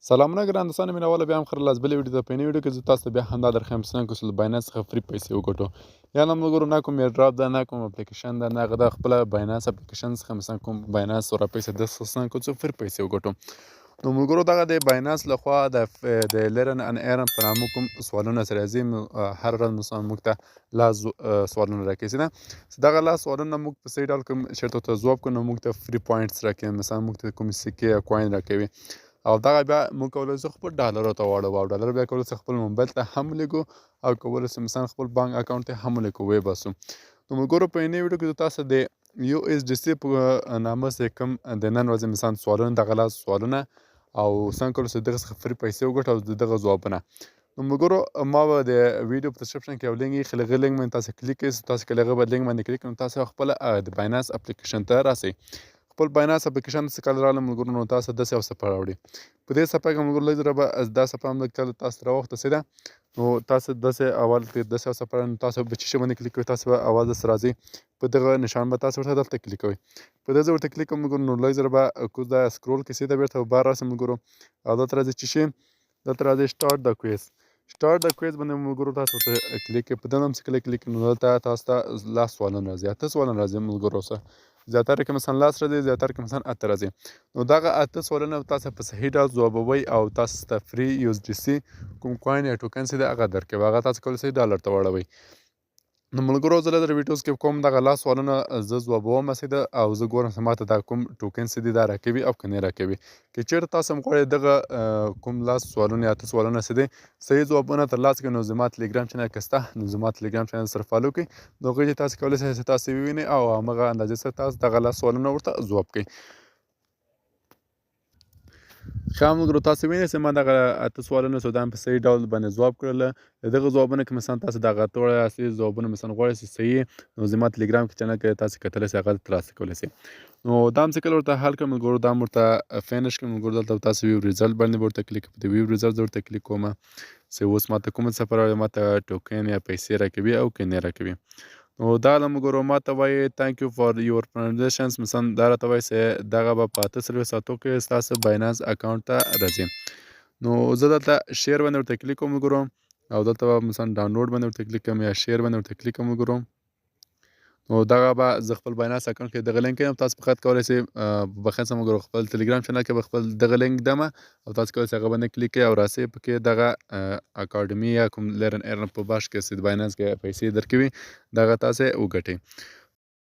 سلامونه ګران دوستانو مینواله بیا هم خیر لاس بلې ویډیو ته په نوې ویډیو کې زه تاسو ته بیا همدا درخوایم چې څنګه کسل بایننس څخه فری پیسې وګټو یا نه ملګرو نه کوم ایرډراپ ده نه کوم اپلیکیشن ده نه هغه د خپله بایننس اپلیکیشن څخه مثلا کوم بایننس ورا پیسې د څنګه کوم فری پیسې وګټو نو ملګرو دغه د بایننس لخوا د لرن ان ایرن په نامه کوم سوالونه سره راځي هر ورځ مثلا موږ ته لاس سوالونه راکوي چې دغه لاس سوالونه موږ په صحیح ډول کوم چېرته ورته ځواب کړو نو موږ ته فری پوینټس راکوي مثلا موږ ته کوم سکې یا کوین راکوي او دغه بیا موږ کولی شو خپل ډالرو ته واړوو او ډالر بیا کولی شو خپل موبایل ته هم ولیږو او کولی شو مثلا خپل بانک اکاونټ ته هم ولیږو ویې باسو نو ملګرو په دې ویډیو کې زه تاسو د یو اس ډي سي په نامه چې کوم د نن ورځې مثلا سوالونه دغه لاس سوالونه او څنګه کولی شو دغه څخه فری پیسې وګټو او دغه ځوابونه نو ملګرو ما به د ویډیو په ډسکرپشن کې یو لینک ایښی له هغه لینک باندې تاسو کلیک کړئ تاسو که له هغه لینک باندې کلیک کړئ نو تاسو خپله د بایننس اپلیکیشن ته راسئ خپل بایننس اپلیکیشن څخه کله راغلم ملګرو نو تاسو داسې یو صفحه راوړي په دې صفحه کې ملګرو لږ زره به دا صفحه هم کله تاسو راوخته نو تاسو داسې اول کې داسې یو صفحه نو تاسو به چې شی باندې کلیک کوئ تاسو به اول داسې راځي په دغه نشان به تاسو ورته دلته کلیک کوئ په دې ځای ورته کلیک کوم ملګرو نو لږ زره به کوز دا سکرول کې سیده بیرته بار راسي ملګرو او دلته راځي چې شي دلته راځي سټارټ د کویز سټارټ د کویز باندې ملګرو تاسو ورته کلیک کوئ په دغه هم چې کله کلیک نو دلته تاسو ته لاس سوالونه راځي اته سوالونه راځي ملګرو سره زیاتره کې مثلا لاس راځي زیاتره کې مثلا اته راځي نو دغه اته سوالونه تاسو په صحیح ډول ځوابوئ او تاسو ته فری یو اس ډي سي کوم کوین یا ټوکن چې دی هغه درکوي هغه تاسو کولی شئ ډالر ته واړوئ نو ملګرو زه له ویډیوز کې کوم دغه لاس سوالونه زه ځوابوم سیده او زه ګورم چې ماته دا کوم ټوکن چې دی دا راکوي او که نه راکوي که چېرته تاسو هم غواړئ دغه کوم لاس سوالونه یا اته سوالونه چې دی صحیح ځوابونه ترلاسه کړئ نو زما ټلیګرام چینل که شته نو زما ټلیګرام چینل سره فالو کړئ نو هغوی چې تاسو کولی شئ چې تاسو ووینئ او همغه اندازې سره تاسو دغه لاس سوالونه ورته ځواب کړئ ښه ملګرو تاسو وینئ چې ما دغه اته سوالونه چې دا په صحیح ډول باندې ځواب کړله د دغه ځوابونه کې مثلا تاسو دغه اته وړه اصلي ځوابونه مثلا غواړئ چې صحیح نو زما ټلیګرام کې چینل کې تاسو کتلی شئ هغه ترلاسه کولی شئ نو دا هم چې کله ورته حل کړم ملګرو دا هم ورته فینش کړم ملګرو دلته تاسو ویو ریزلټ باندې ورته کلیک په دې ویو ریزلټ زه ورته کلیک کوم چې اوس ماته کومه صفحه راوړې ماته ټوکن یا پیسې راکوي او که نه راکوي نو دا له ملګرو ماته وایي تhank you for your presentations مثلا دا راته وایي چې دغه به په 48 ساعتو کې ستاسو بایننس اکاونټ ته راځي نو زه دلته شیر باندې ورته کلیک کوم ملګرو او دلته به مثلا ډاونلوډ باندې ورته کلیک کوم یا شیر باندې ورته کلیک کوم ملګرو نو دغه به زه خپل بایننس اکاونټ کې دغه لینک یم تاسو فقط کولی شئ بخښنه څخه ملګرو خپل ټلیګرام چینل کې به خپل دغه لینک ږدمه او تاسو کولی شئ هغه باندې کلیک کړئ او راسئ پکې دغه اکاډمي یا کوم لرن ایرن په باش کې چې د بایننس کې پیسې درکوي دغه تاسې وګټئ